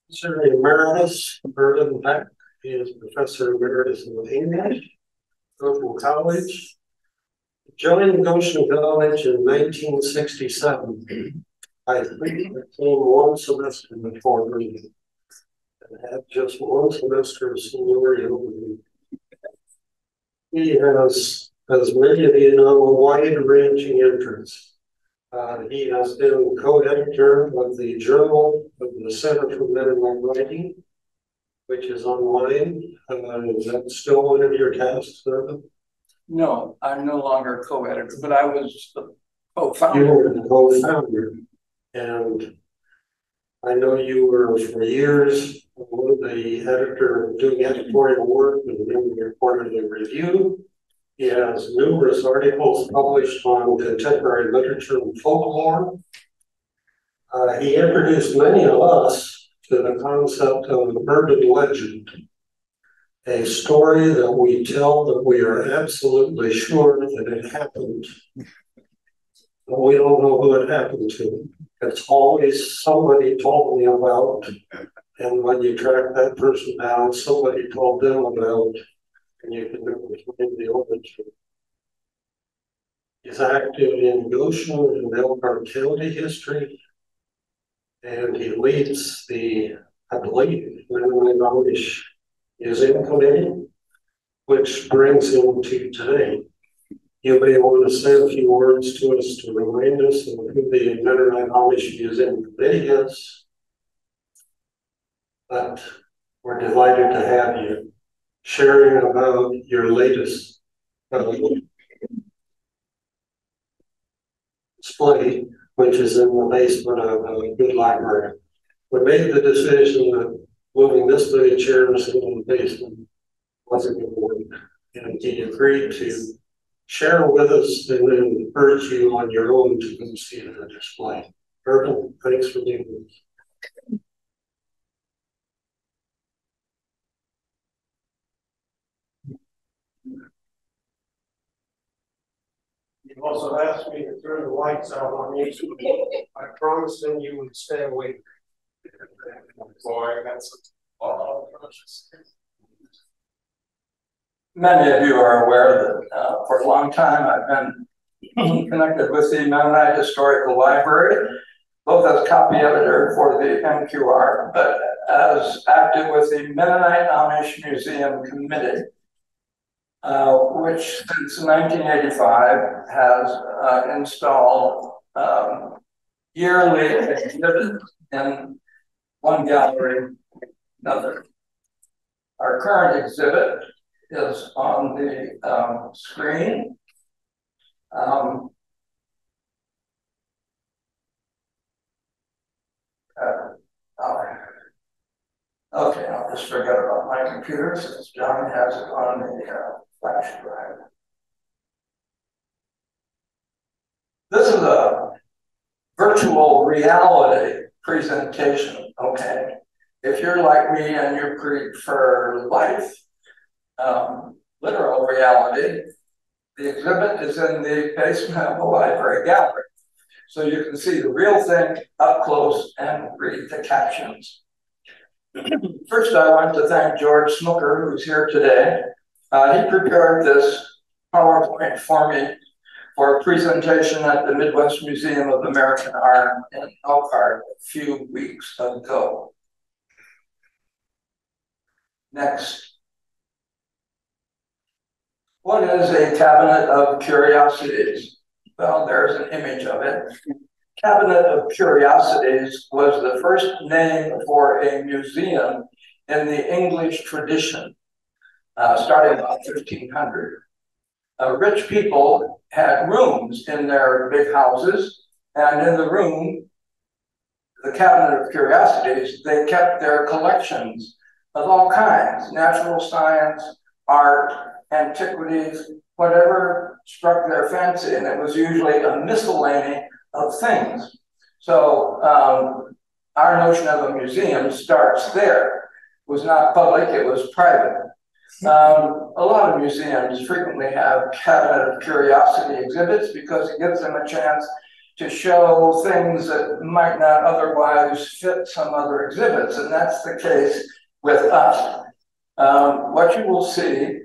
Professor Emeritus Burton Beck. He is Professor Emeritus of English, Goshen College. Joined Goshen College in 1967. I think I came one semester before me and had just one semester of seniority. He has, as many of you know, wide-ranging interests. He has been co-editor of the Journal of the Center for Mennonite Writing, which is online. Is that still one of your tasks, sir? No, I'm no longer co-editor, but I was the co-founder. You were the co-founder, and I know you were for years the editor doing editorial work and then the quarterly review. He has numerous articles published on contemporary literature and folklore. He introduced many of us to the concept of an urban legend, a story that we tell that we are absolutely sure that it happened, but we don't know who it happened to. It's always somebody told me about, and when you track that person down, somebody told them about, and you can never find the origin. He's active in Goshen and Elkhart County history, and he leads the, I believe, Mennonite Amish Museum Committee, which brings him to today. You may want to say a few words to us to remind us of who the Mennonite Amish Museum Committee is. But we're delighted to have you sharing about your latest display, which is in the basement of a good library. We made the decision that moving this many chairs into the basement wasn't going to work, and he agreed to share with us and then urge you on your own to go see the display. Urban, thanks for being with us. You also asked me to turn the lights out on you. I promised them you would stay awake. Boy, that's all precious. Many of you are aware that for a long time I've been connected with the Mennonite Historical Library, both as copy editor for the MQR, but as active with the Mennonite Amish Museum Committee, which since 1985 has installed yearly exhibits in one gallery, another. Our current exhibit is on the screen. Okay, I'll just forget about my computer since John has it on the flash drive. This is a virtual reality presentation, okay? If you're like me and you prefer life, literal reality, the exhibit is in the basement of the library gallery. So you can see the real thing up close and read the captions. First, I want to thank George Snooker, who's here today. He prepared this PowerPoint for me for a presentation at the Midwest Museum of American Art in Elkhart a few weeks ago. Next. What is a cabinet of curiosities? Well, there's an image of it. Cabinet of Curiosities was the first name for a museum in the English tradition, starting about 1500. Rich people had rooms in their big houses, and in the room, the Cabinet of Curiosities, they kept their collections of all kinds, natural science, art, antiquities, whatever struck their fancy, and it was usually a miscellany of things. So our notion of a museum starts there. It was not public, it was private. A lot of museums frequently have Cabinet of Curiosity exhibits because it gives them a chance to show things that might not otherwise fit some other exhibits, and that's the case with us. What you will see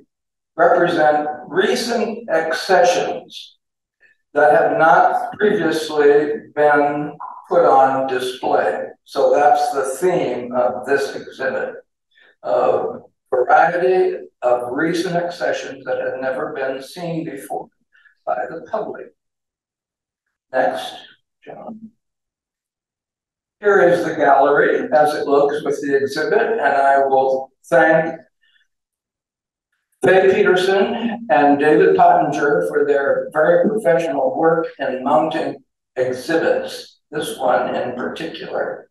represent recent accessions that have not previously been put on display. So that's the theme of this exhibit, a variety of recent accessions that have never been seen before by the public. Next, John. Here is the gallery as it looks with the exhibit, and I will thank Faye Peterson and David Pottinger for their very professional work in mounting exhibits, this one in particular.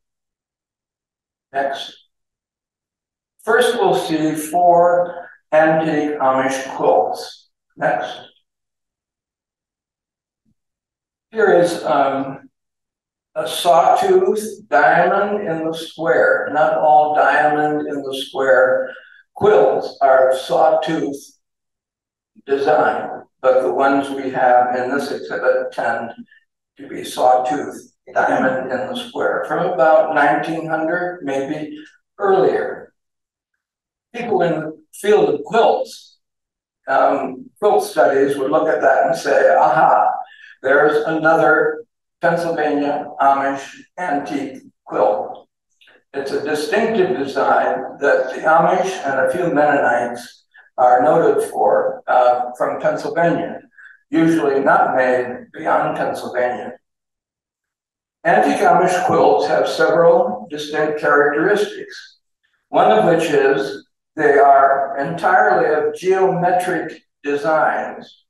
Next. First, we'll see 4 antique Amish quilts. Next. Here is a sawtooth diamond in the square. Not all diamond in the square quilts are sawtooth design, but the ones we have in this exhibit tend to be sawtooth diamond in the square from about 1900, maybe earlier. People in the field of quilts, quilt studies would look at that and say, aha, there's another Pennsylvania Amish antique quilt. It's a distinctive design that the Amish and a few Mennonites are noted for from Pennsylvania, usually not made beyond Pennsylvania. Antique Amish quilts have several distinct characteristics, one of which is they are entirely of geometric designs.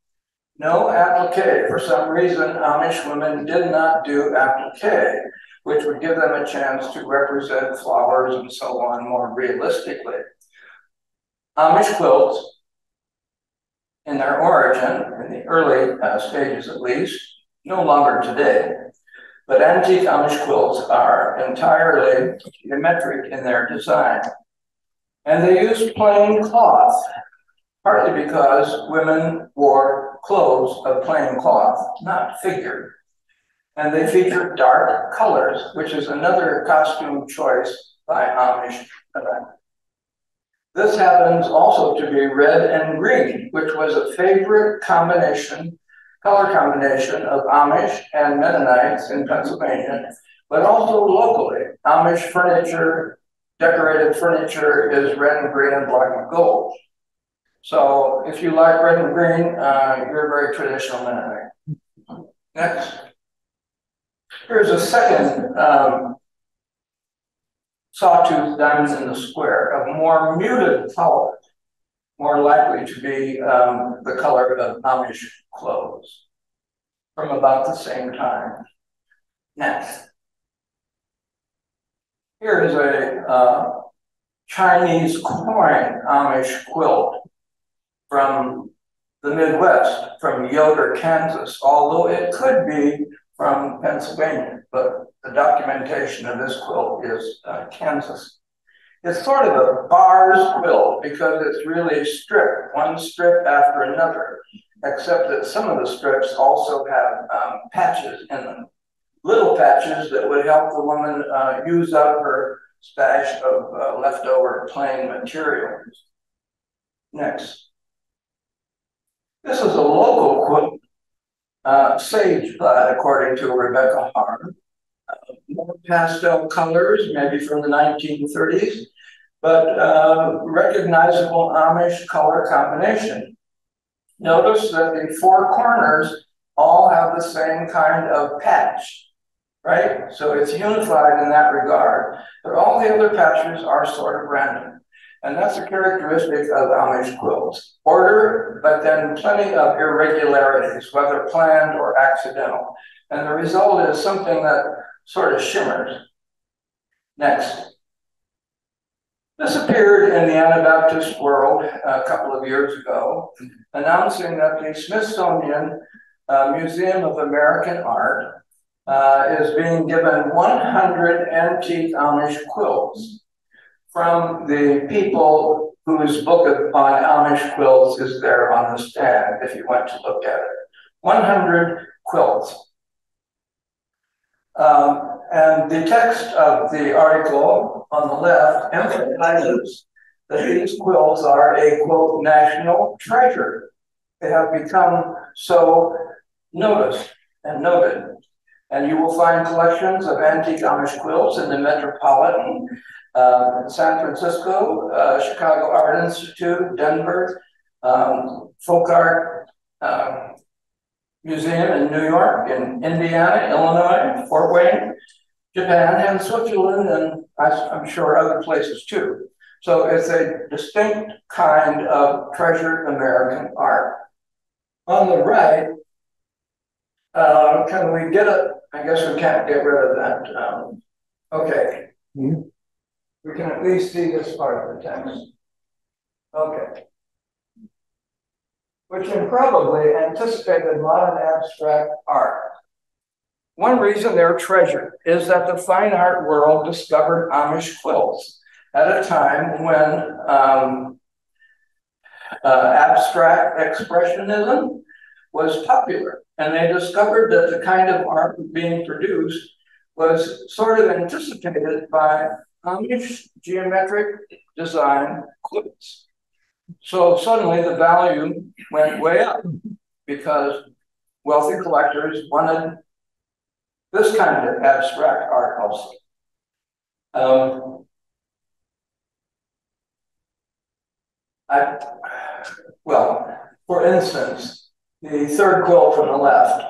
No applique. For some reason, Amish women did not do applique, which would give them a chance to represent flowers and so on more realistically. Amish quilts, in their origin, in the early stages at least, no longer today, but antique Amish quilts are entirely geometric in their design. And they use plain cloth, partly because women wore clothes of plain cloth, not figured. And they feature dark colors, which is another costume choice by Amish women. This happens also to be red and green, which was a favorite combination, color combination of Amish and Mennonites in Pennsylvania, but also locally. Amish furniture, decorated furniture is red and green and black and gold. So if you like red and green, you're a very traditional Mennonite. Next. Here's a second sawtooth diamond in the square of more muted color, more likely to be the color of Amish clothes from about the same time. Next. Here is a Chinese coin Amish quilt from the Midwest, from Yoder, Kansas, although it could be from Pennsylvania, but the documentation of this quilt is Kansas. It's sort of a bars quilt because it's really stripped, one strip after another, except that some of the strips also have patches in them. Little patches that would help the woman use up her stash of leftover plain materials. Next. This is a local quilt, sage plaid, according to Rebecca Harm. More pastel colors, maybe from the 1930s, but recognizable Amish color combination. Notice that the 4 corners all have the same kind of patch, right? So it's unified in that regard, but all the other patches are sort of random. And that's a characteristic of Amish quilts. Order, but then plenty of irregularities, whether planned or accidental. And the result is something that sort of shimmers. Next. This appeared in the Anabaptist World a couple of years ago, announcing that the Smithsonian Museum of American Art is being given 100 antique Amish quilts from the people whose book on Amish quilts is there on the stand, if you want to look at it. 100 quilts. And the text of the article on the left emphasizes that these quilts are a, quote, national treasure. They have become so noticed and noted. And you will find collections of antique Amish quilts in the Metropolitan, San Francisco, Chicago Art Institute, Denver, Folk Art Museum in New York, in Indiana, Illinois, Fort Wayne, Japan, and Switzerland, and I'm sure other places too. So it's a distinct kind of treasured American art. On the right, can we get it? I guess we can't get rid of that. Okay. Mm-hmm. We can at least see this part of the text. Okay. Which improbably anticipated modern abstract art. One reason they're treasured is that the fine art world discovered Amish quilts at a time when abstract expressionism was popular. And they discovered that the kind of art being produced was sort of anticipated by Amish geometric design quilts. So suddenly the value went way up because wealthy collectors wanted this kind of abstract art also. For instance, the third quilt from the left,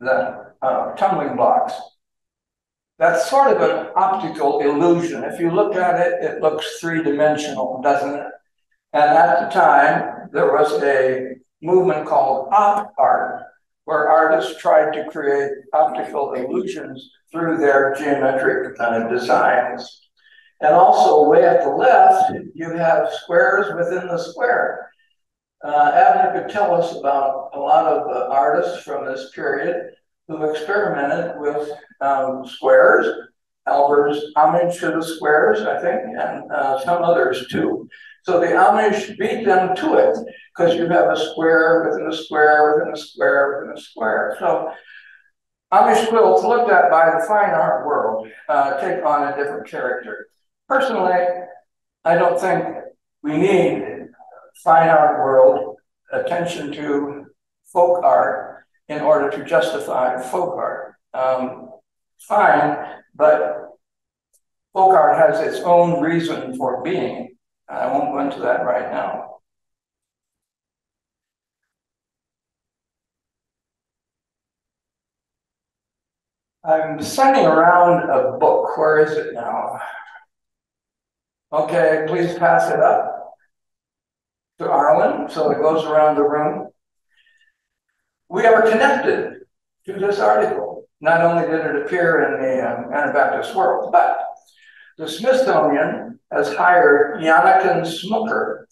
the tumbling blocks, that's sort of an optical illusion. If you look at it, it looks three-dimensional, doesn't it? And at the time, there was a movement called op art, where artists tried to create optical illusions through their geometric designs. And also, way at the left, you have squares within the square. Abner could tell us about a lot of artists from this period who experimented with squares. Albert's homage to the squares, I think, and some others too. So the Amish beat them to it because you have a square within a square within a square within a square. So Amish quilts looked at by the fine art world take on a different character. Personally, I don't think we need fine art world attention to folk art in order to justify folk art. Fine, but folk art has its own reason for being. I won't go into that right now. I'm sending around a book. Where is it now? Okay, please pass it up to Arlen so it goes around the room. We are connected to this article. Not only did it appear in the Anabaptist World, but the Smithsonian has hired Janniken Smucker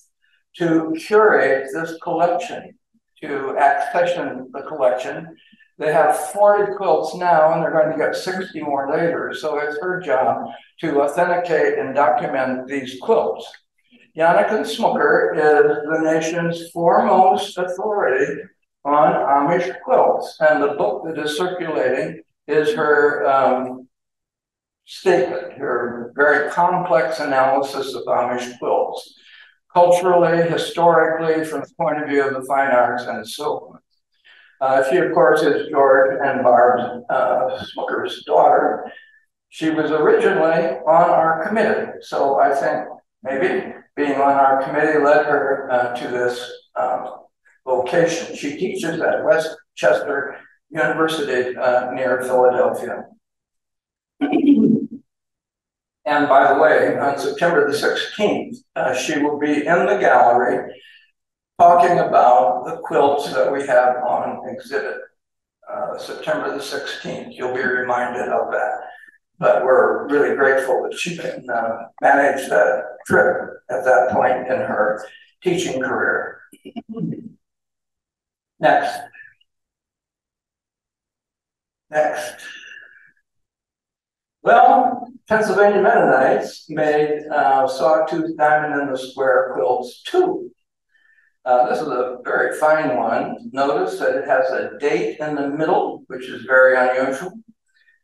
to curate this collection, to accession the collection. They have 40 quilts now, and they're going to get 60 more later. So it's her job to authenticate and document these quilts. Janniken Smucker is the nation's foremost authority on Amish quilts. And the book that is circulating is her statement, her very complex analysis of Amish quilts, culturally, historically, from the point of view of the fine arts, and so on. She, of course, is George and Barb Smucker's daughter. She was originally on our committee, so I think maybe being on our committee led her to this vocation. She teaches at West Chester University near Philadelphia. And by the way, on September the 16th, she will be in the gallery talking about the quilts that we have on exhibit. September the 16th, you'll be reminded of that. But we're really grateful that she can manage that trip at that point in her teaching career. Next. Well, Pennsylvania Mennonites made sawtooth diamond in the square quilts too. This is a very fine one. Notice that it has a date in the middle, which is very unusual.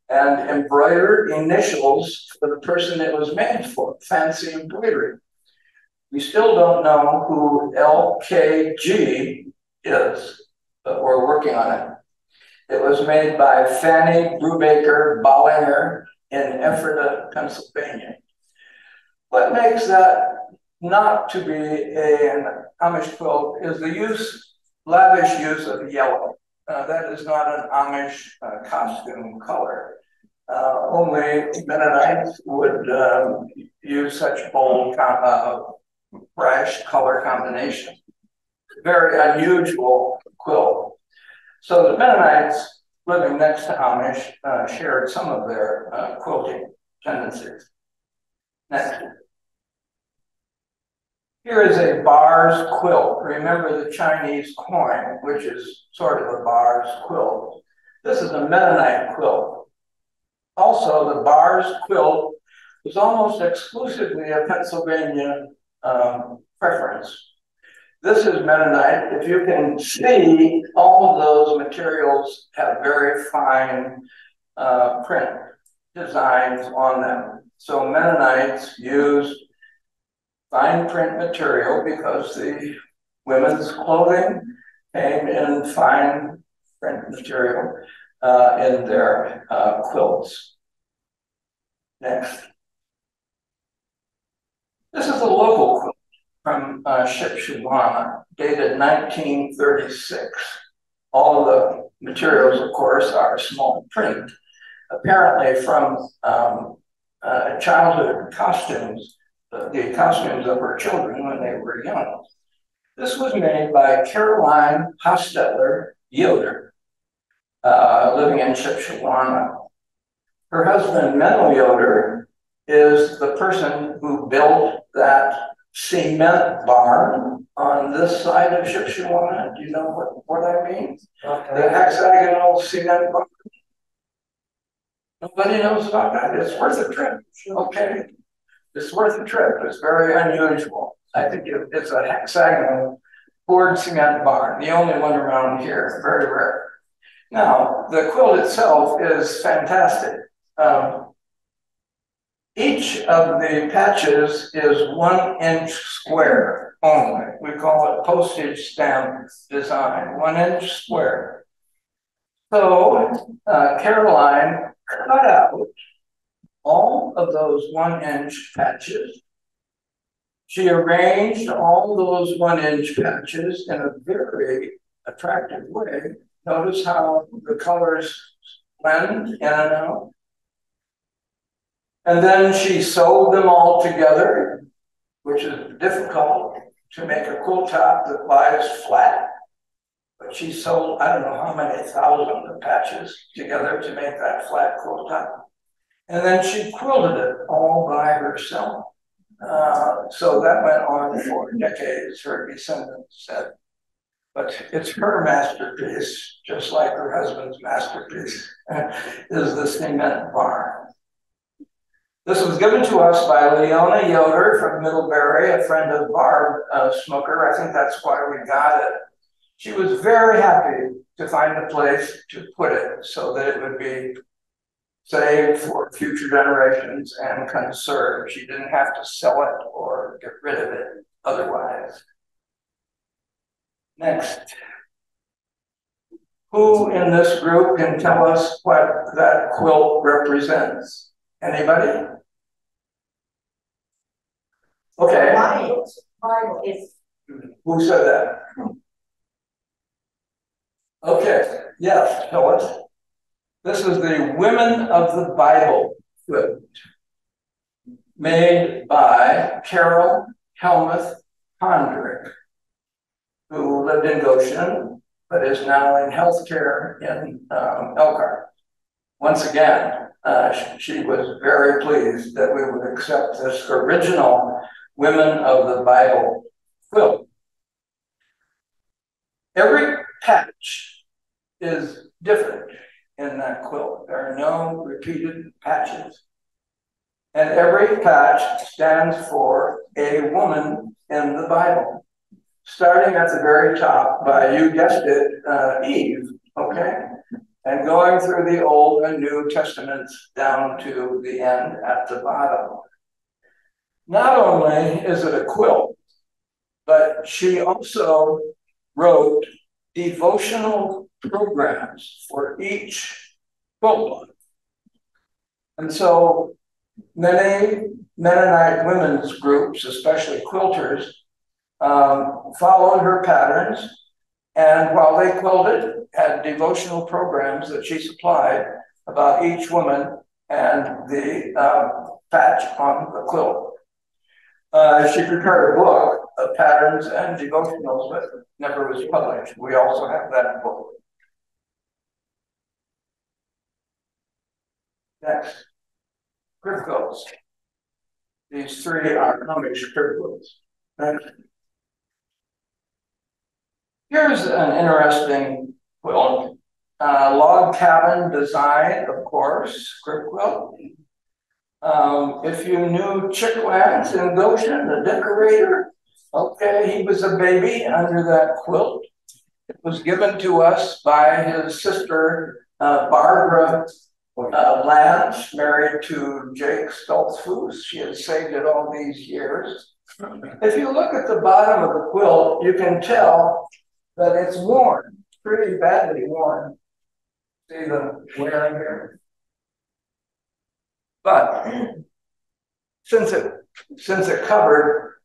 and embroidered initials for the person it was made for, fancy embroidery. We still don't know who LKG is, but we're working on it. It was made by Fanny Brubaker Bollinger in Ephrata, Pennsylvania. What makes that not to be an Amish quilt is the lavish use of yellow. That is not an Amish costume color. Only Mennonites would use such bold, brash color combination. Very unusual quilt. So the Mennonites living next to Amish shared some of their quilting tendencies. Next. Here is a bar's quilt. Remember the Chinese coin, which is sort of a bar's quilt. This is a Mennonite quilt. Also, the bar's quilt was almost exclusively a Pennsylvania preference. This is Mennonite. If you can see, all of those materials have very fine print designs on them. So Mennonites used fine print material because the women's clothing came in fine print material in their quilts. Next. This is a local quilt from Shipshewana, dated 1936. All of the materials, of course, are small print, apparently from childhood costumes, the costumes of her children when they were young. This was made by Caroline Hostetler Yoder, living in Shipshewana. Her husband, Mendel Yoder, is the person who built that cement barn on this side of Shipshewana. Do you know what I mean? Okay. The hexagonal cement barn. Nobody knows about that. It's worth a trip. Okay. It's worth a trip. It's very unusual. I think it's a hexagonal poured cement barn, the only one around here, very rare. Now, the quilt itself is fantastic. Each of the patches is 1 inch square only. We call it postage stamp design, 1 inch square. So Caroline cut out all of those 1 inch patches. She arranged all those 1 inch patches in a very attractive way. Notice how the colors blend in and out. And then she sewed them all together, which is difficult to make a quilt top that lies flat. But she sewed, I don't know how many thousands of patches together to make that flat quilt top. And then she quilted it all by herself. So that went on for decades, her descendants said. But it's her masterpiece, just like her husband's masterpiece, is the cement barn. This was given to us by Leona Yoder from Middlebury, a friend of Barb Smoker. I think that's why we got it. She was very happy to find a place to put it so that it would be saved for future generations and conserved. She didn't have to sell it or get rid of it otherwise. Next. Who in this group can tell us what that quilt represents? Anybody? Okay. Bible is. Who said that? Okay, yes, tell us. This is the Women of the Bible quilt, made by Carol Helmuth Hondrick, who lived in Goshen, but is now in healthcare in Elkhart. Once again, she was very pleased that we would accept this original Women of the Bible quilt. Every patch is different in that quilt. There are no repeated patches. And every patch stands for a woman in the Bible. Starting at the very top by, you guessed it, Eve, okay? and going through the Old and New Testaments down to the end at the bottom. Not only is it a quilt, but she also wrote devotional programs for each quilt line. And so many Mennonite women's groups, especially quilters, followed her patterns, and while they quilted, had devotional programs that she supplied about each woman and the patch on the quilt. She prepared a book of patterns and devotionals, but never was published. We also have that book. Next, crib quilts. These three are Amish crib quilts. Next. Here's an interesting quilt. Log cabin design, of course, crib quilt. If you knew Chick Lance in Goshen, the decorator, okay, he was a baby under that quilt. It was given to us by his sister, Barbara Lance, married to Jake Stoltzfus. She had saved it all these years. If you look at the bottom of the quilt, you can tell that it's worn, pretty badly worn. See the wear here? But since it covered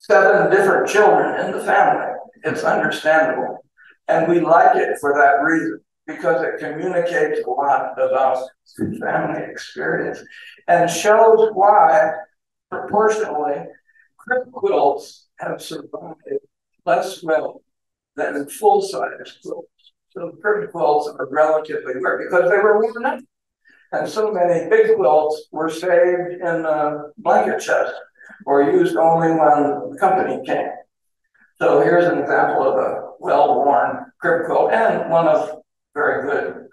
7 different children in the family, it's understandable. And we like it for that reason, because it communicates a lot about family experience and shows why, proportionally, crib quilts have survived less well than full-size quilts. So crib quilts are relatively rare because they were worn out. And so many big quilts were saved in a blanket chest or used only when the company came. So here's an example of a well-worn crib quilt and one of very good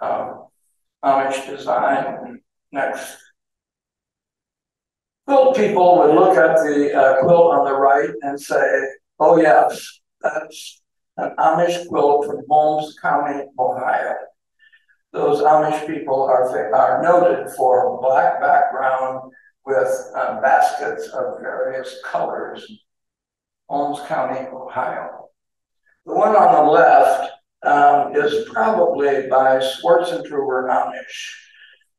Amish design. Next. Quilt people would look at the quilt on the right and say, oh yes, that's an Amish quilt from Holmes County, Ohio. Those Amish people are noted for black background with baskets of various colors. Holmes County, Ohio. The one on the left is probably by Schwarzentruber Amish,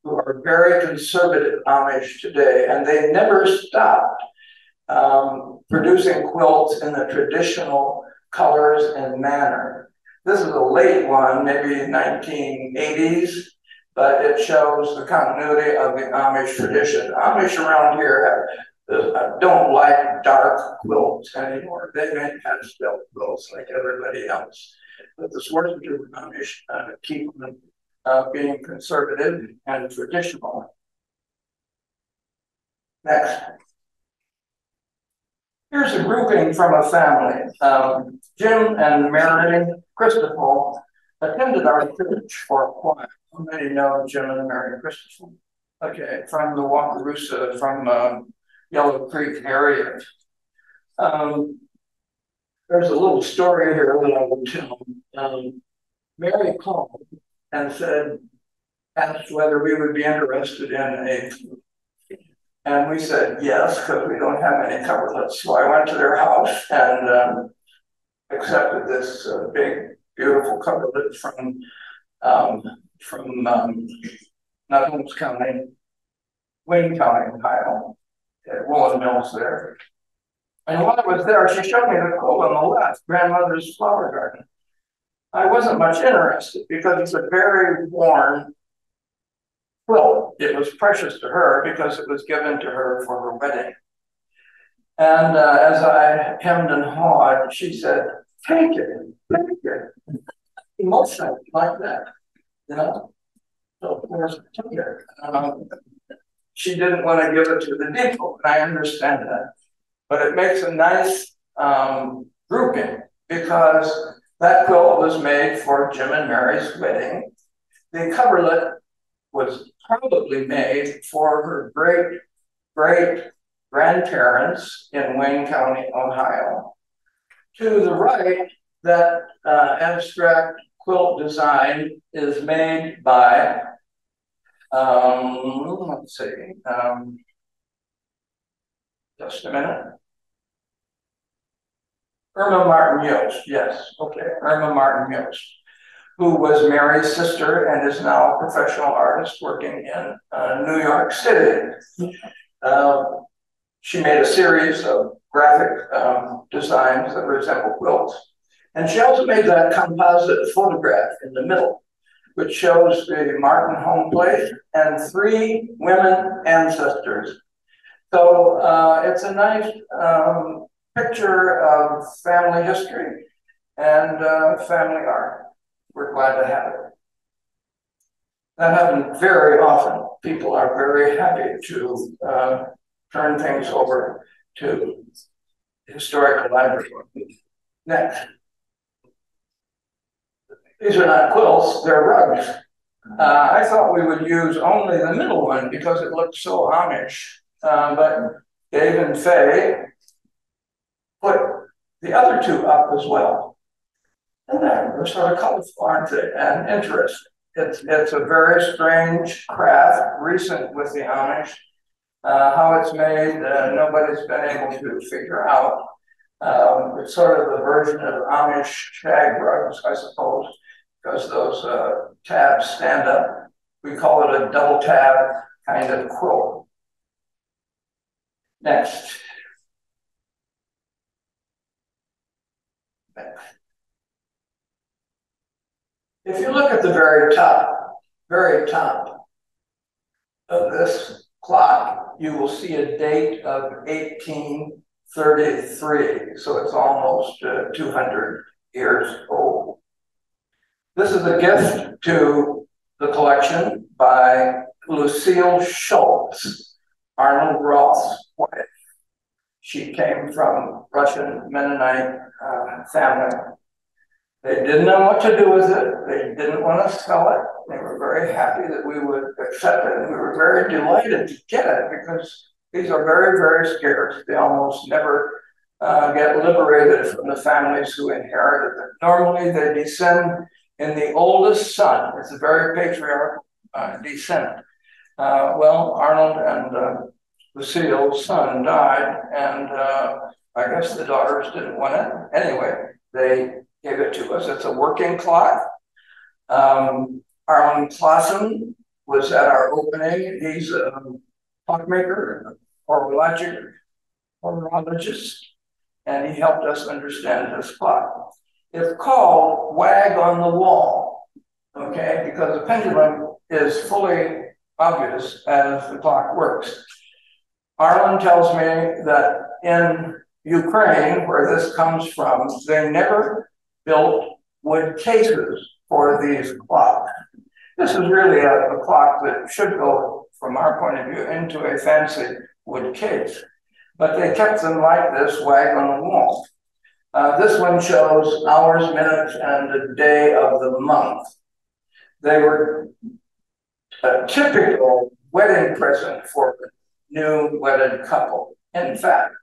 who are very conservative Amish today, and they never stopped producing quilts in the traditional colors and manner. This is a late one, maybe 1980s, but it shows the continuity of the Amish tradition. Amish around here don't like dark quilts anymore. They make pastel quilts like everybody else. But the Schwarzentruber Amish keep them being conservative and traditional. Next. Here's a grouping from a family. Jim and Mary Christopher attended our church for a while. How many know Jim and Mary Christopher? Okay, from the Wakarusa, from Yellow Creek area. There's a little story here that I will tell. Mary called and asked whether we would be interested in a, and we said yes, because we don't have any coverlets. So I went to their house and accepted this big, beautiful coverlet from not Holmes County, Wayne County, Ohio, at Woolen Mills there. And while I was there, she showed me the quilt on the left, grandmother's flower garden. I wasn't much interested because it's a very worn quilt. It was precious to her because it was given to her for her wedding. And as I hemmed and hawed, she said, take it, take it. Emotional like that, you know? So of course I took it. She didn't want to give it to the depot, and I understand that. But it makes a nice grouping because that quilt was made for Jim and Mary's wedding. The coverlet was probably made for her great grandparents in Wayne County, Ohio. To the right, that abstract quilt design is made by, let's see, just a minute. Irma Martin Yost, yes, okay, Irma Martin Yost, who was Mary's sister and is now a professional artist working in New York City. She made a series of graphic designs that resemble quilts. And she also made that composite photograph in the middle, which shows the Martin home plate and 3 women ancestors. So it's a nice picture of family history and family art. We're glad to have it. That happens very often. People are very happy to turn things over to historical library. Next. These are not quilts, they're rugs. I thought we would use only the middle one because it looks so Amish. But Dave and Faye put the other 2 up as well. And they're sort of colorful, aren't they? And interesting. It's a very strange craft, recent with the Amish. How it's made, nobody's been able to figure out. It's sort of a version of Amish shag rugs, I suppose, because those tabs stand up. We call it a double tab kind of quilt. Next. If you look at the very top of this clock, you will see a date of 1833. So it's almost 200 years old. This is a gift to the collection by Lucille Schultz, Arnold Roth's wife. She came from Russian Mennonite family. They didn't know what to do with it. They didn't want to sell it. They were very happy that we would accept it. And we were very delighted to get it because these are very, very scarce. They almost never get liberated from the families who inherited them. Normally, they descend in the oldest son. It's a very patriarchal descent. Well, Arnold and Lucille's son died, and I guess the daughters didn't want it. Anyway, they gave it to us. It's a working clock. Arlen Clausen was at our opening. He's a clockmaker, horologist, and he helped us understand this clock. It's called Wag on the Wall, okay, because the pendulum is fully obvious as the clock works. Arlen tells me that in Ukraine, where this comes from, they never built wood cases for these clocks. This is really a clock that should go, from our point of view, into a fancy wood case. But they kept them like this, wag on the wall. This one shows hours, minutes, and the day of the month. They were a typical wedding present for a new wedded couple. In fact,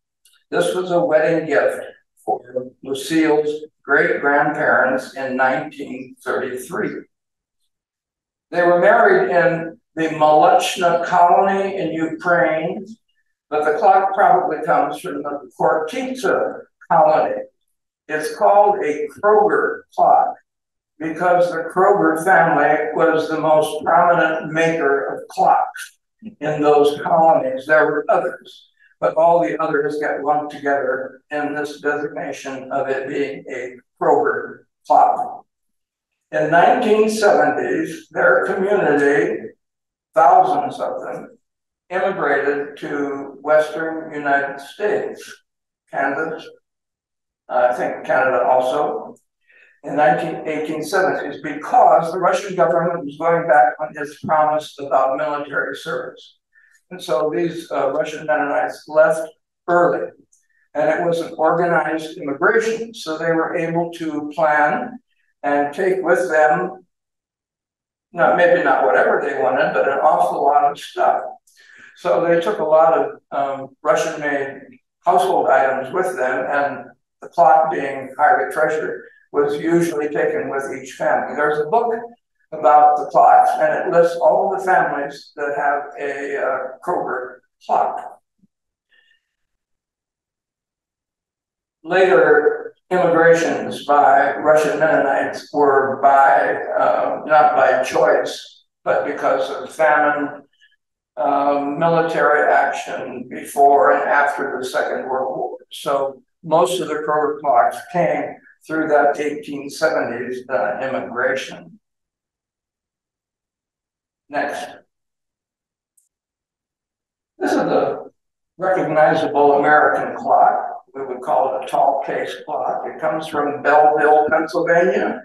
this was a wedding gift for Lucille's great-grandparents in 1933. They were married in the Molotchna colony in Ukraine, but the clock probably comes from the Khortytsa colony. It's called a Kroger clock because the Kroger family was the most prominent maker of clocks in those colonies. There were others, but all the others got lumped together in this designation of it being a Kroger clock. In 1970s, their community, thousands of them, immigrated to Western United States, Kansas, I think Canada also, in 1870s, because the Russian government was going back on its promise about military service. And so these Russian Mennonites left early, and it was an organized immigration. So they were able to plan and take with them, maybe not whatever they wanted, but an awful lot of stuff. So they took a lot of Russian-made household items with them, and the clock being highly treasured, was usually taken with each family. There's a book about the clocks, and it lists all the families that have a Kroger clock. Later immigrations by Russian Mennonites were not by choice, but because of famine, military action before and after the Second World War. So most of the Kroger clocks came through that 1870s immigration. Next. This is a recognizable American clock. We would call it a tall case clock. It comes from Belleville, Pennsylvania.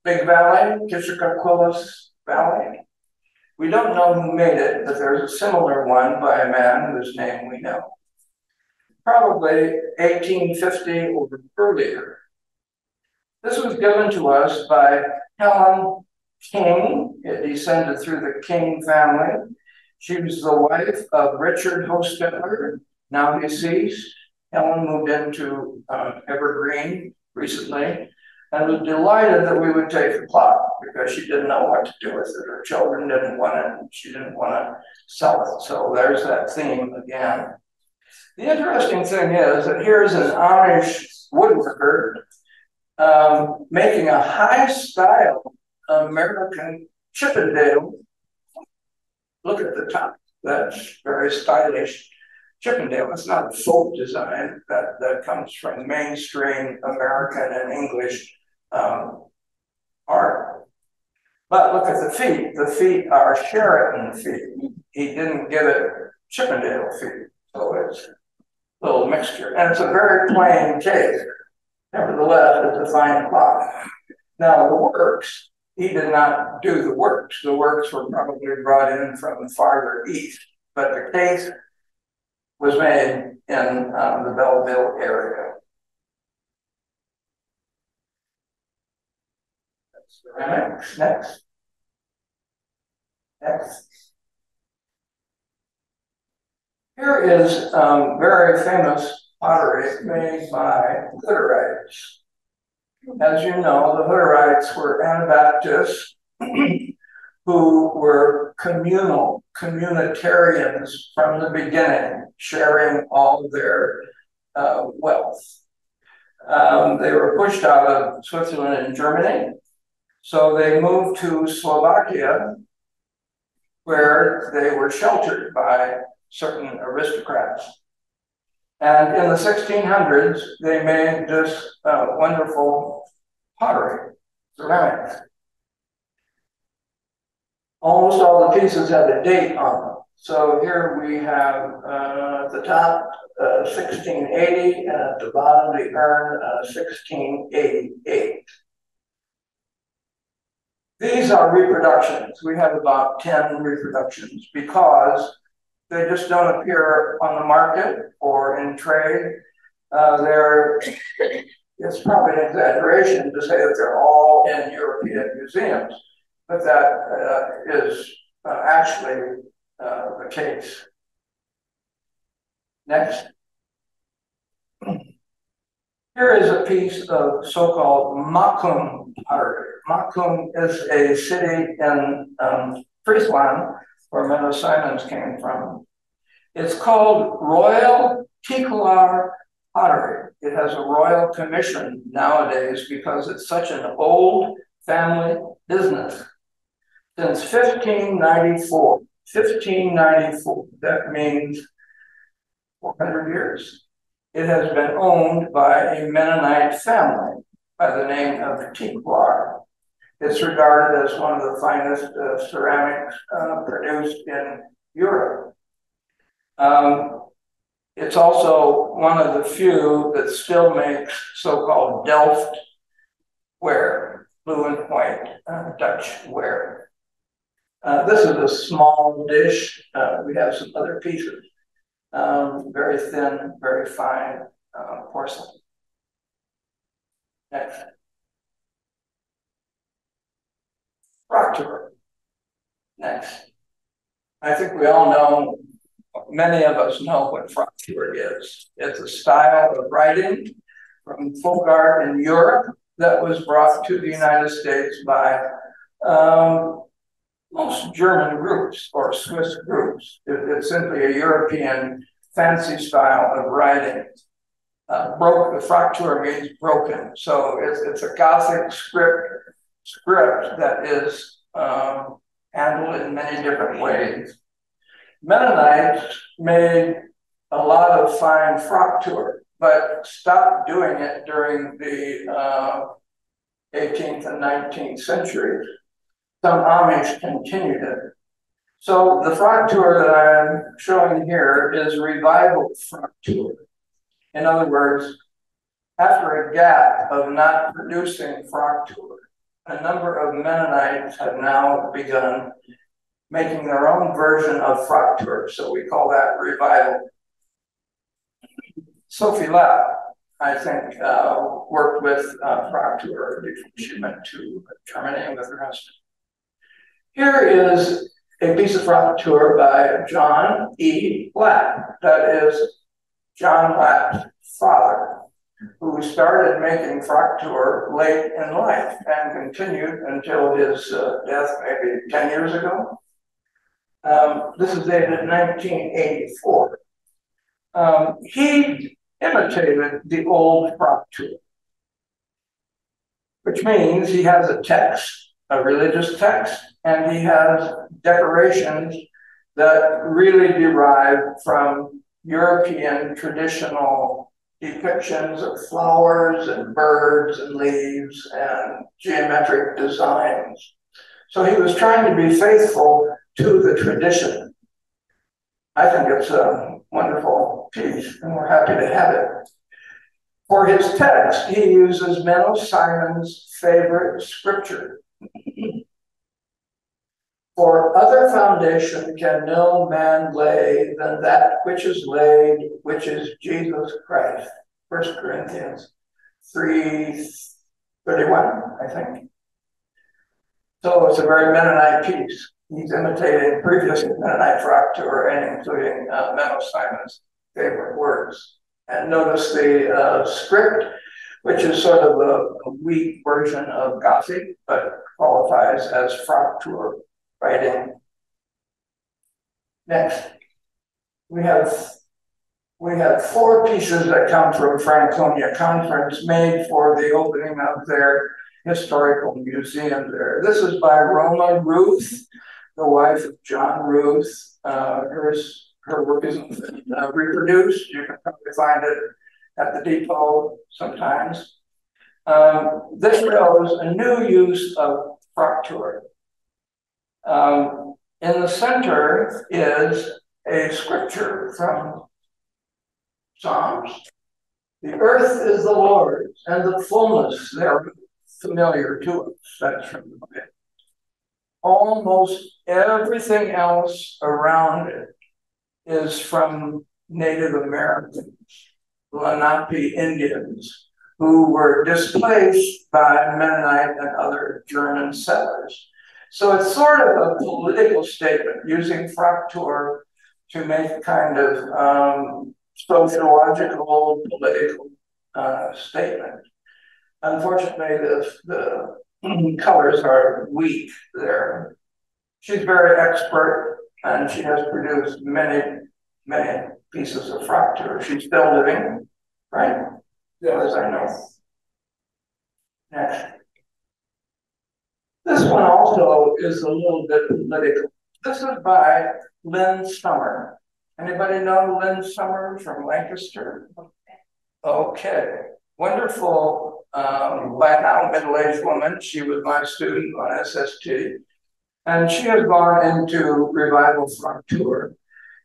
Big Valley, Kishokaquillis Valley. We don't know who made it, but there's a similar one by a man whose name we know. Probably 1850 or earlier. This was given to us by Helen King. It descended through the King family. She was the wife of Richard Hostetler, now deceased. Helen moved into Evergreen recently and was delighted that we would take the clock because she didn't know what to do with it. Her children didn't want it, and she didn't want to sell it. So there's that theme again. The interesting thing is that here's an Amish woodworker making a high-style American Chippendale. Look at the top. That's very stylish Chippendale. It's not a folk design that comes from mainstream American and English art. But look at the feet. The feet are Sheraton feet. He didn't give it Chippendale feet. So it's a little mixture. And it's a very plain case. Nevertheless, it's a fine clock. Now, the works, he did not do the works. The works were probably brought in from farther east. But the case was made in the Belleville area. Ceramics. Next. Here is very famous pottery made by Hutterites. As you know, the Hutterites were Anabaptists who were communitarians from the beginning, sharing all their wealth. They were pushed out of Switzerland and Germany. So they moved to Slovakia, where they were sheltered by certain aristocrats. And in the 1600s, they made this wonderful pottery, ceramics. Almost all the pieces have a date on them. So here we have at the top 1680 and at the bottom the urn 1688. These are reproductions. We have about 10 reproductions because they just don't appear on the market or in trade. It's probably an exaggeration to say that they're all in European museums, but that is actually the case. Next. Here is a piece of so-called Macum pottery. Macum is a city in Friesland, where Menno Simons came from. It's called Royal Tikular pottery. It has a royal commission nowadays because it's such an old family business. Since 1594, that means 400 years. It has been owned by a Mennonite family by the name of Tikular. It's regarded as one of the finest ceramics produced in Europe. It's also one of the few that still makes so-called Delft ware, blue and white Dutch ware. This is a small dish. We have some other pieces. Very thin, very fine porcelain. Next. Proctor. Next. I think we all know, many of us know what proctor is. It's a style of writing from folk art in Europe that was brought to the United States by most German groups or Swiss groups. It's simply a European fancy style of writing. The fraktur means broken, so it's a Gothic script that is handled in many different ways. Mennonites made a lot of fine fraktur, but stopped doing it during the 18th and 19th centuries. Some Amish continued it. So the fraktur that I'm showing here is revival fraktur. In other words, after a gap of not producing fraktur, a number of Mennonites have now begun making their own version of fraktur. So we call that revival. Sophie Lapp, I think, worked with fraktur before she went to Germany with her husband. Here is a piece of fraktur by John E. Lapp. That is John Lapp's father, who started making fraktur late in life and continued until his death maybe 10 years ago. This is dated 1984. He imitated the old fraktur, which means he has a text, a religious text, and he has decorations that really derive from European traditional depictions of flowers and birds and leaves and geometric designs. So he was trying to be faithful to the tradition. I think it's a wonderful piece, and we're happy to have it. For his text, he uses Menno Simon's favorite scripture. For other foundation can no man lay than that which is laid, which is Jesus Christ. 1 Corinthians 3:31, I think. So it's a very Mennonite piece. He's imitating previous Mennonite fraktur and including Menno Simon's favorite words. And notice the script, which is sort of a weak version of Gothic, but qualifies as fraktur writing. Next, we have 4 pieces that come from Franconia Conference made for the opening of their historical museum there. This is by Roma Ruth, the wife of John Ruth. Her work isn't reproduced. You can probably find it at the depot sometimes. This shows a new use of fraktur. In the center is a scripture from Psalms. The earth is the Lord's and the fullness thereof, familiar to us. That's from the Bible. Almost everything else around it is from Native Americans, Lenape Indians, who were displaced by Mennonite and other German settlers. So it's sort of a political statement, using fraktur to make kind of sociological, political statement. Unfortunately, the colors are weak there. She's very expert, and she has produced many, many pieces of fraktur. She's still living, right? Yeah, as I know. Next. This one also is a little bit political. This is by Lynn Summer. Anybody know Lynn Summer from Lancaster? Okay. Wonderful, by now middle-aged woman. She was my student on SST. And she has gone into revival fraktur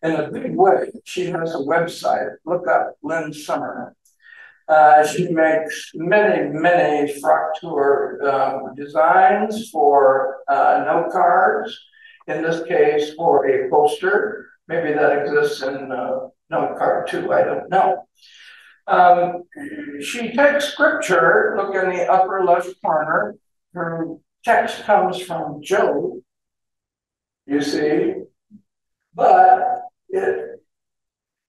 in a big way. She has a website. Look up Lynn Summer. She makes many, many fraktur designs for note cards. In this case, for a poster. Maybe that exists in note card too, I don't know. She takes scripture, look in the upper left corner. Her text comes from Job, you see. But if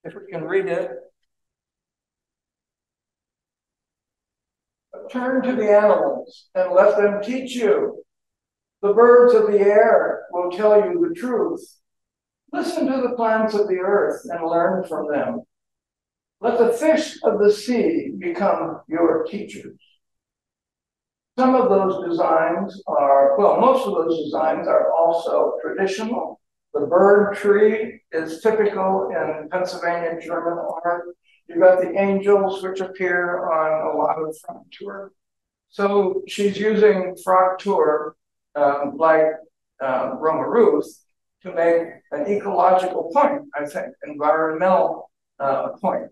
we can read it, turn to the animals and let them teach you. The birds of the air will tell you the truth. Listen to the plants of the earth and learn from them. Let the fish of the sea become your teachers. Some of those designs are, well, most of those designs are also traditional. The bird tree is typical in Pennsylvania German art. You've got the angels, which appear on a lot of fraktur. So she's using fraktur like Roma Ruth to make an ecological point, I think, environmental point.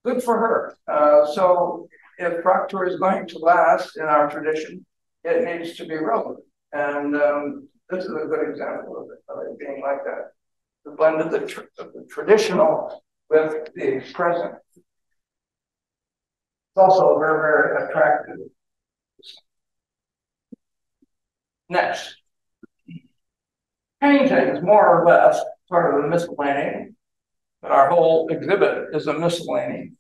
Good for her. So if fraktur is going to last in our tradition, it needs to be relevant. And this is a good example of it being like that. The blend of the traditional with the present. It's also very, very attractive. Next. Paintings, more or less, sort of a miscellany, but our whole exhibit is a miscellany.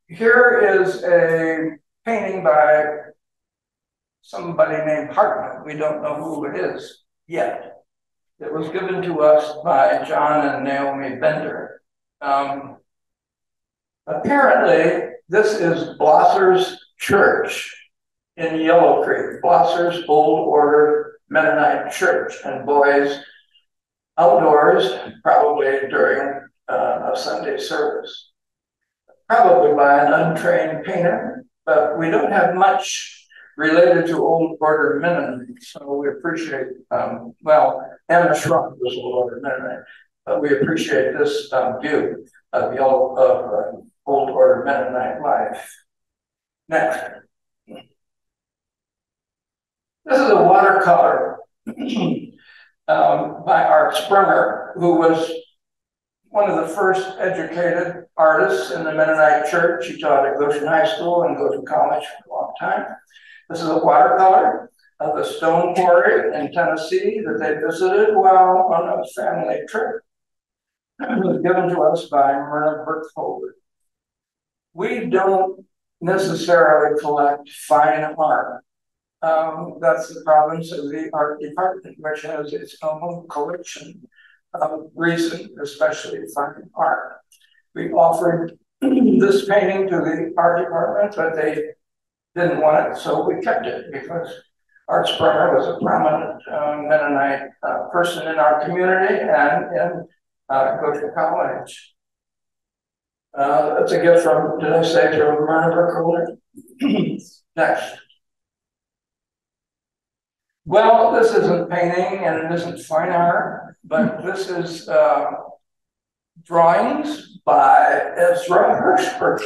Here is a painting by somebody named Hartman. We don't know who it is yet. It was given to us by John and Naomi Bender. Apparently, this is Blosser's Church in Yellow Creek, Blosser's Old Order Mennonite Church, and boys outdoors, probably during a Sunday service. Probably by an untrained painter, but we don't have much related to Old Order Mennonite, so we appreciate, well, Anna Schrock was Old Order Mennonite, but we appreciate this view of Old Order Mennonite life. Next. This is a watercolor by Art Sprunger, who was one of the first educated artists in the Mennonite church. He taught at Goshen High School and Goshen College for a long time. This is a watercolor of a stone quarry in Tennessee that they visited while on a family trip. It was given to us by Myrna Burkholder. We don't necessarily collect fine art. That's the province of the art department, which has its own collection of recent, especially fine art. We offered this painting to the art department, but they didn't want it, so we kept it because Art Sprunger was a prominent Mennonite person in our community and in Goshen College. That's a gift from, did I say, from Myrna Burkholder? Next. Well, this isn't painting and it isn't fine art, but this is drawings by Ezra Hirschberg.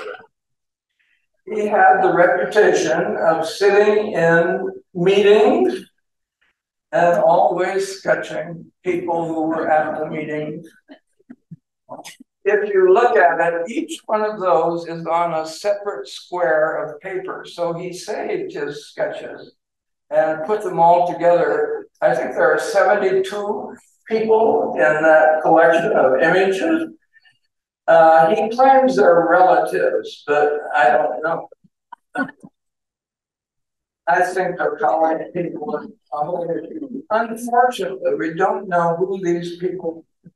He had the reputation of sitting in meetings and always sketching people who were at the meeting. If you look at it, each one of those is on a separate square of paper. So he saved his sketches and put them all together. I think there are 72 people in that collection of images. He claims they're relatives, but I don't know. I think they're calling people. Unfortunately, we don't know who these people are.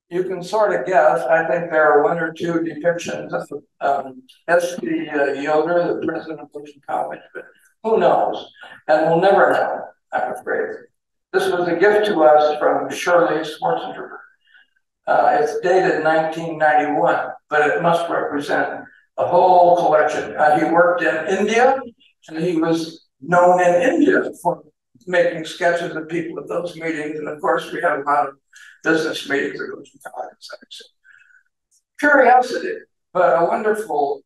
You can sort of guess. I think there are one or two depictions of S.P. Yoder, the president of Goshen College, but who knows? And we'll never know, I'm afraid. This was a gift to us from Shirley Schwarzenegger. It's dated 1991, but it must represent a whole collection. He worked in India, and he was known in India for making sketches of people at those meetings. And of course, we have a lot of business meetings at Goshen College. Curiosity, but a wonderful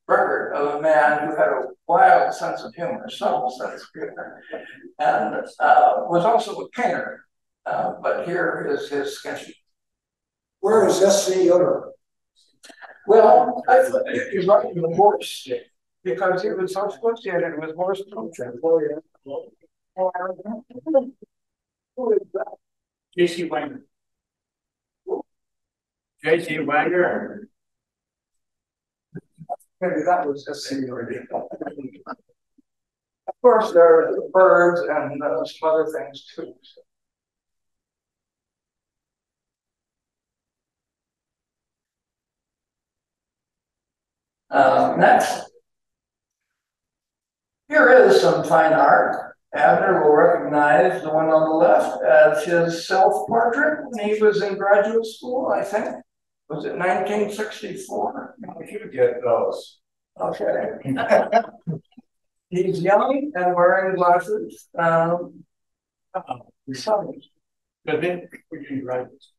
record of a man who had a wild sense of humor, subtle sense of humor, and was also a painter. But here is his sketching. Where is S.C. Yoder? Well, I thought he's writing the horse because he was associated with horse culture. Oh, yeah. Who is that? J.C. Wenger. J.C. Wenger. Maybe that was SC already. Of course, there are birds and some other things too. Next. Here is some fine art. Abner will recognize the one on the left as his self-portrait when he was in graduate school, I think. Was it 1964? If you get those. Okay. He's young and wearing glasses. But then we can write this.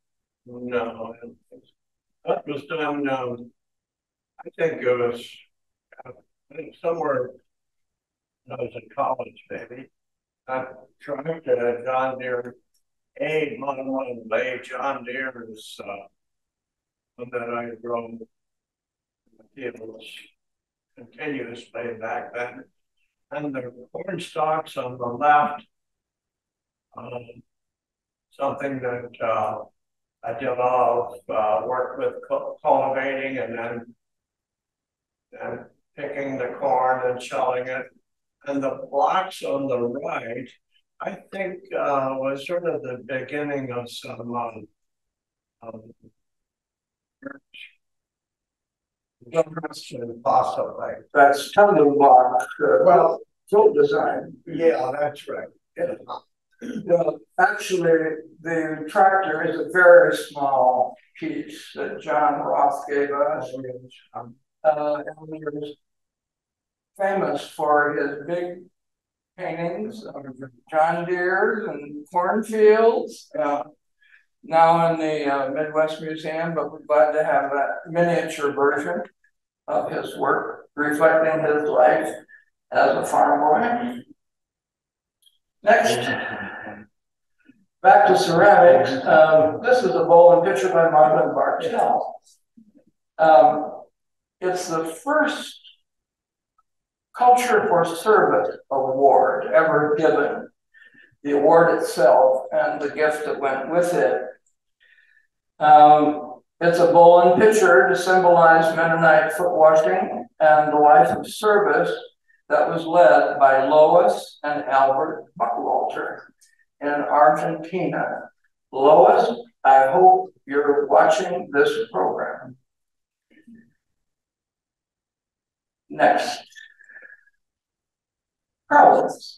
No, I don't think so. That was done, I think it was somewhere when I was in college, maybe. I tried to John Deere, model A John Deere's one that I had grown. It was continuously back then. And the corn stalks on the left, something that I did a lot of work with cultivating and then picking the corn and shelling it. And the blocks on the right, I think was sort of the beginning of some possibly. That's tumbling block. Well, field design. Yeah, that's right. Yeah. Well, actually, the tractor is a very small piece that John Roth gave us. And he was famous for his big paintings of John Deere's and cornfields. Now in the Midwest Museum, but we're glad to have that miniature version of his work reflecting his life as a farm boy. Next, back to ceramics. This is a bowl and pitcher by Marvin Bartel. It's the first Culture for Service award ever given. The award itself and the gift that went with it. It's a bowl and pitcher to symbolize Mennonite foot washing and the life of service that was led by Lois and Albert Buckwalter in Argentina. Lois, I hope you're watching this program. Next. Problems.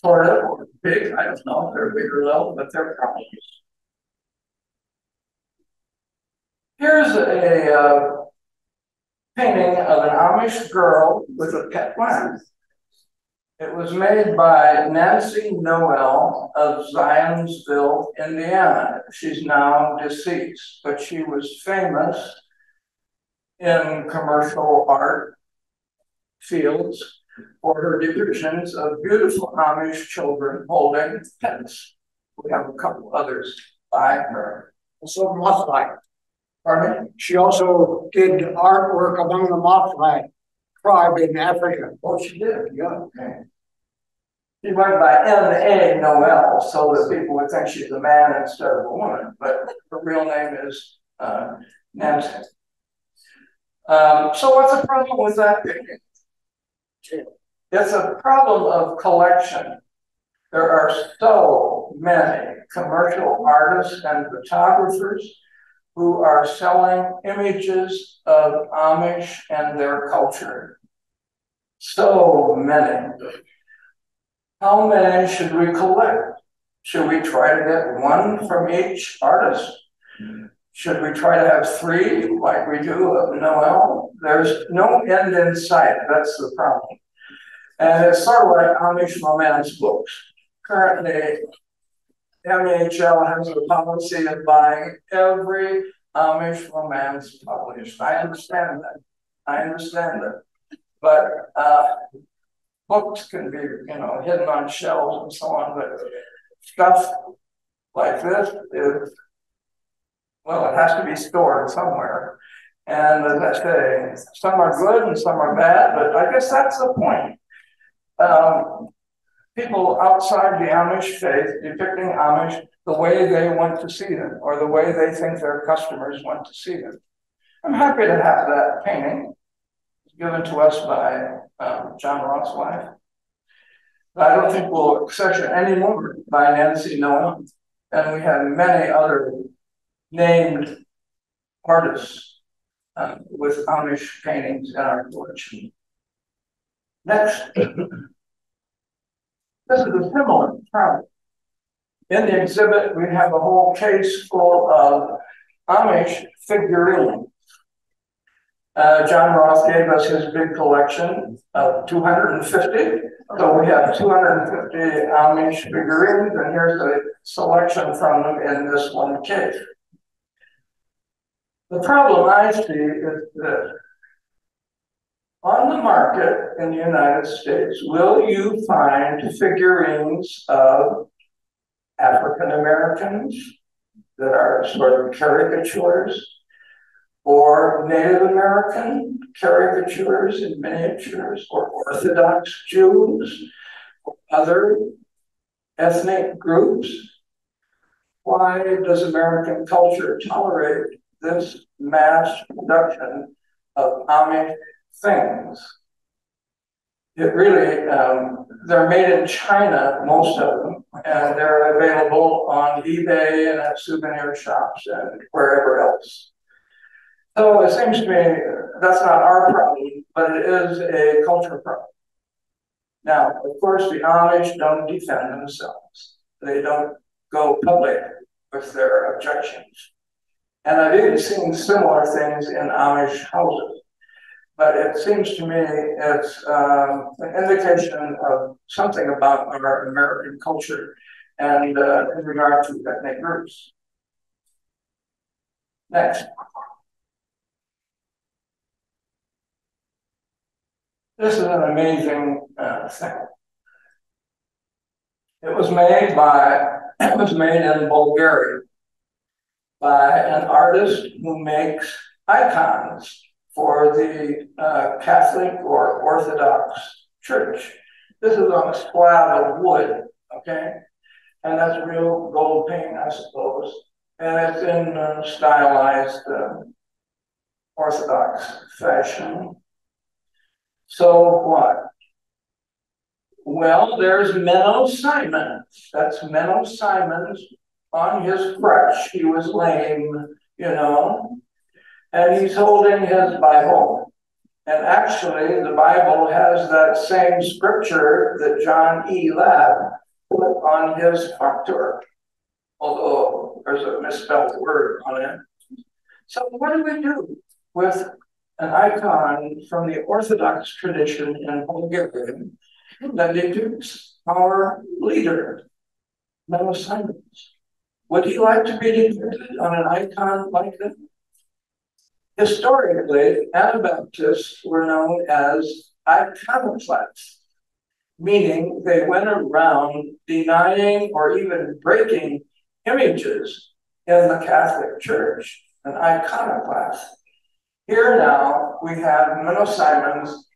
Sort of, or big, I don't know if they're big or little, but they're problems. Here's a painting of an Amish girl with a pet lamb. It was made by Nancy Noel of Zionsville, Indiana. She's now deceased, but she was famous in commercial art fields for her depictions of beautiful Amish children holding pets. We have a couple others by her. Also Mothlight. Pardon me? She also did artwork among the Mothlight tribe in Africa. Oh, she did, yeah. Okay. She went by N.A. Noel, so that people would think she's a man instead of a woman, but her real name is Nancy. So what's the problem with that picture? It's a problem of collection. There are so many commercial artists and photographers who are selling images of Amish and their culture. So many. How many should we collect? Should we try to get one from each artist? Should we try to have three like we do of Noel? There's no end in sight. That's the problem. And it's sort of like Amish romance books. Currently, MHL has a policy of buying every Amish romance published. I understand that. I understand that. But books can be, hidden on shelves and so on. But stuff like this is, well, it has to be stored somewhere. And as I say, some are good and some are bad, but I guess that's the point. People outside the Amish faith depicting Amish the way they want to see them or the way they think their customers want to see them. I'm happy to have that painting. given to us by John Roth's wife. But I don't think we'll section anymore by Nancy Noah. And we have many other named artists with Amish paintings in our collection. Next. This is a similar problem. In the exhibit, we have a whole case full of Amish figurines. John Roth gave us his big collection of 250. So we have 250 Amish figurines, and here's a selection from them in this one case. The problem I see is this. On the market in the United States, will you find figurines of African Americans that are sort of caricatures, or Native American caricatures and miniatures, or Orthodox Jews, or other ethnic groups? Why does American culture tolerate this mass production of Amish things? It really, they're made in China, most of them, and they're available on eBay and at souvenir shops and wherever else. So it seems to me that's not our problem, but it is a culture problem. Now, of course, the Amish don't defend themselves. They don't go public with their objections. And I've even seen similar things in Amish houses. But it seems to me it's an indication of something about our American culture and in regard to ethnic groups. Next. This is an amazing thing. It was made in Bulgaria by an artist who makes icons for the Catholic or Orthodox Church. This is on a slab of wood, okay? And that's real gold paint, I suppose. And it's in stylized Orthodox fashion. So what? Well, there's Menno Simons. That's Menno Simons on his crutch. He was lame, you know, and he's holding his Bible. And actually, the Bible has that same scripture that John E. Ladd put on his factor, although there's a misspelled word on it. So what do we do with an icon from the Orthodox tradition in Bulgaria that depicts our leader, Menno Simons? Would he like to be depicted on an icon like that? Historically, Anabaptists were known as iconoclasts, meaning they went around denying or even breaking images in the Catholic Church, an iconoclast. Here now we have Menno Simons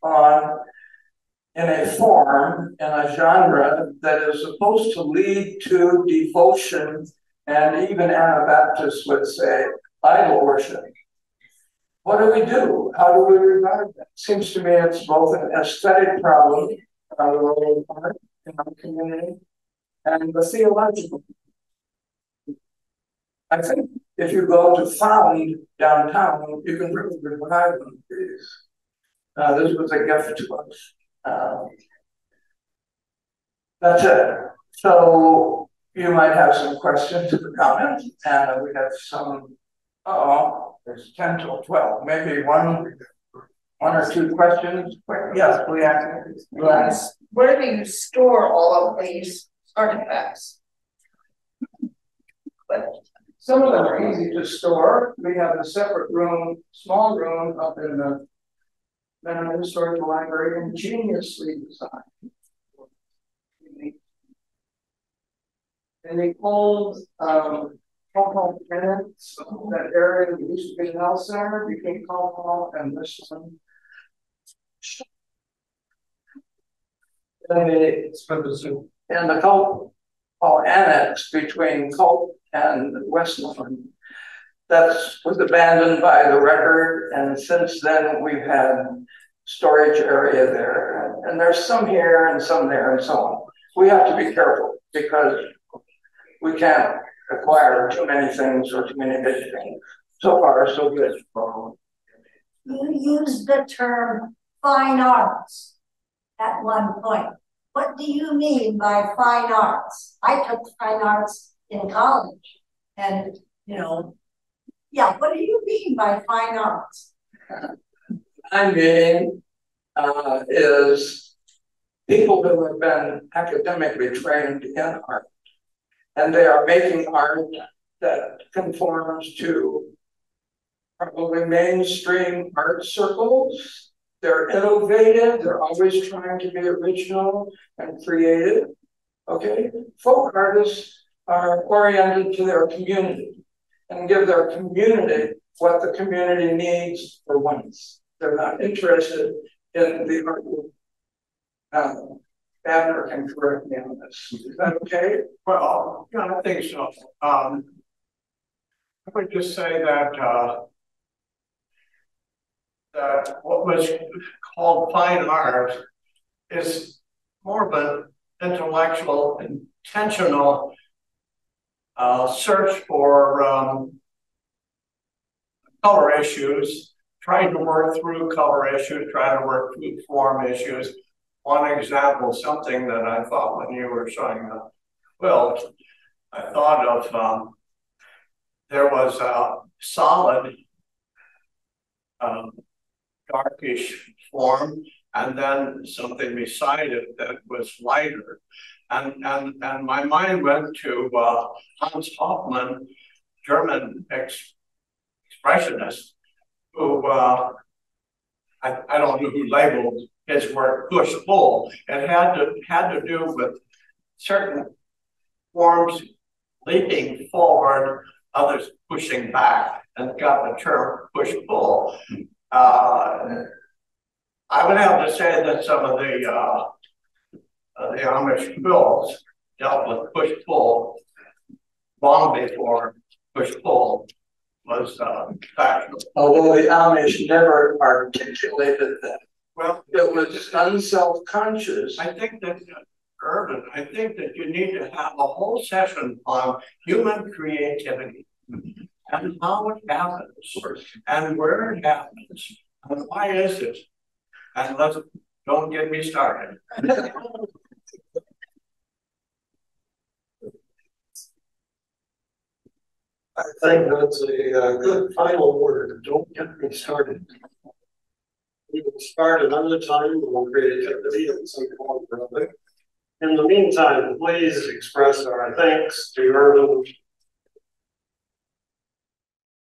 in a form, in a genre that is supposed to lead to devotion, and even Anabaptists would say idol worship. What do we do? How do we regard that? Seems to me it's both an aesthetic problem on the role of art in our community and the theological. I think if you go to Found downtown, you can really revive one of these. This was a gift to us. That's it. So you might have some questions or comments, and we have some. There's 10 till 12. Maybe one or two questions. Yes, please. Yes. Where do you store all of these artifacts? Some of them are easy to store. We have a separate room, small room up in the Historical Library, ingeniously designed. And they called Hall tenants, that area that used to be a health center became Hall and this one. And the Cult Hall annex between Cult and Westlawn, that was abandoned by the record, and since then we've had storage area there, and there's some here and some there and so on. We have to be careful because we can't acquire too many things or too many big things. So far, so good. You used the term fine arts at one point. What do you mean by fine arts? I took fine arts in college, and yeah, what do you mean by fine arts? I mean, is people who have been academically trained in art, and they are making art that conforms to probably mainstream art circles. They're innovative, they're always trying to be original and creative. Okay, folk artists are oriented to their community and give their community what the community needs or wants. They're not interested in the art. Abner can correct me on this. Is that okay? Well, yeah, I think so. I would just say that that what was called fine art is more of an intellectual, intentional search for color issues, trying to work through color issues, trying to work through form issues. One example, something that I thought when you were showing the quilt, I thought of there was a solid darkish form, and then something beside it that was lighter. And my mind went to Hans Hofmann, German expressionist, who I don't know who labeled his work push-pull. It had to do with certain forms leaping forward, others pushing back, and got the term push-pull. I would have to say that some of the Amish quilts dealt with push-pull long before push-pull was fashionable. Although the Amish never articulated that. Well, it was unself-conscious. I think that, Urban, I think that you need to have a whole session on human creativity and how it happens and where it happens and why is it. And don't get me started. I think that's a good final word. Don't get me started. We will start another time on creativity at some point or other. In the meantime, please express our thanks to Urban